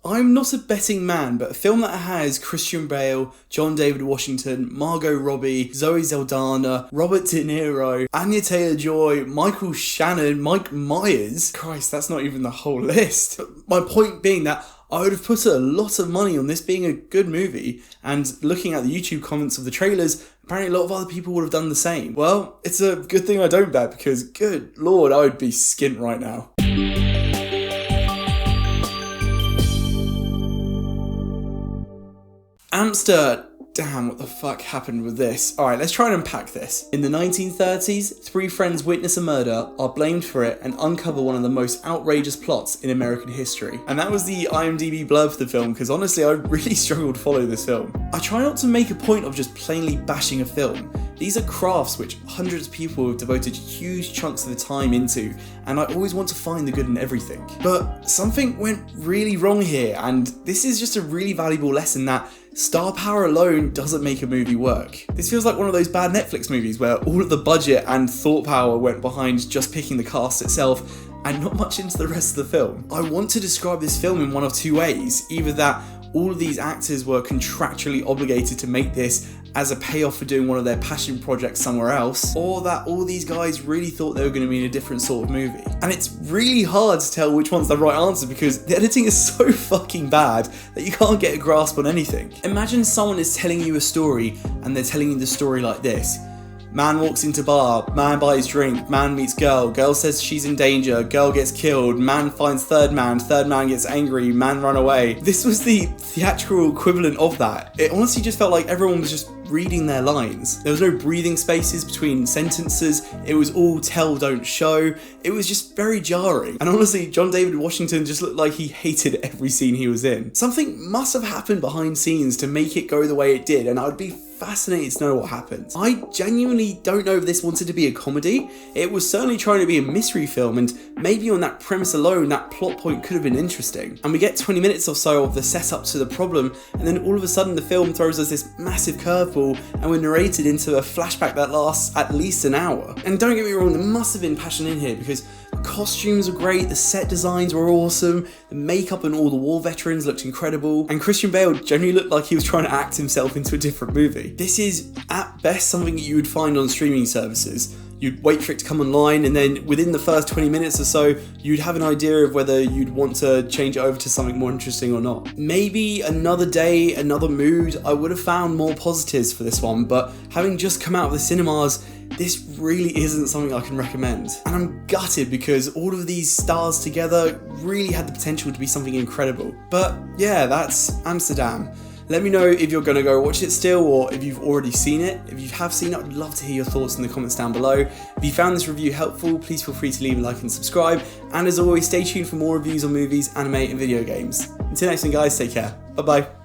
I'm not a betting man, but a film that has Christian Bale, John David Washington, Margot Robbie, Zoe Saldana, Robert De Niro, Anya Taylor-Joy, Michael Shannon, Mike Myers. Christ, that's not even the whole list. But my point being that I would have put a lot of money on this being a good movie, and looking at the YouTube comments of the trailers, apparently a lot of other people would have done the same. Well, it's a good thing I don't bet, because good lord, I would be skint right now. Amsterdam. Damn, what the fuck happened with this? Alright, let's try and unpack this. In the 1930s, three friends witness a murder, are blamed for it, and uncover one of the most outrageous plots in American history. And that was the IMDb blurb for the film, because honestly, I really struggled to follow this film. I try not to make a point of just plainly bashing a film. These are crafts which hundreds of people have devoted huge chunks of their time into, and I always want to find the good in everything. But something went really wrong here, and this is just a really valuable lesson that star power alone doesn't make a movie work. This feels like one of those bad Netflix movies where all of the budget and thought power went behind just picking the cast itself and not much into the rest of the film. I want to describe this film in one of two ways. Either that all of these actors were contractually obligated to make this as a payoff for doing one of their passion projects somewhere else, or that all these guys really thought they were going to be in a different sort of movie. And it's really hard to tell which one's the right answer because the editing is so fucking bad that you can't get a grasp on anything. Imagine someone is telling you a story and they're telling you the story like this. Man walks into bar, man buys drink, man meets girl says she's in danger, girl gets killed, man finds third man gets angry, man run away. This was the theatrical equivalent of that. It honestly just felt like everyone was just reading their lines. There was no breathing spaces between sentences, it was all tell, don't show. It was just very jarring. And honestly, John David Washington just looked like he hated every scene he was in. Something must have happened behind scenes to make it go the way it did, and I would be fascinated to know what happened. I genuinely don't know if this wanted to be a comedy. It was certainly trying to be a mystery film, and maybe on that premise alone, that plot point could have been interesting. And we get 20 minutes or so of the setup to the problem, and then all of a sudden the film throws us this massive curveball, and we're narrated into a flashback that lasts at least an hour. And don't get me wrong, there must have been passion in here because the costumes were great, the set designs were awesome, the makeup and all the war veterans looked incredible, and Christian Bale generally looked like he was trying to act himself into a different movie. This is, at best, something that you would find on streaming services. You'd wait for it to come online, and then within the first 20 minutes or so, you'd have an idea of whether you'd want to change it over to something more interesting or not. Maybe another day, another mood, I would have found more positives for this one, but having just come out of the cinemas, this really isn't something I can recommend. And I'm gutted because all of these stars together really had the potential to be something incredible. But yeah, that's Amsterdam. Let me know if you're going to go watch it still, or if you've already seen it. If you have seen it, I'd love to hear your thoughts in the comments down below. If you found this review helpful, please feel free to leave a like and subscribe. And as always, stay tuned for more reviews on movies, anime and video games. Until next time guys, take care. Bye bye.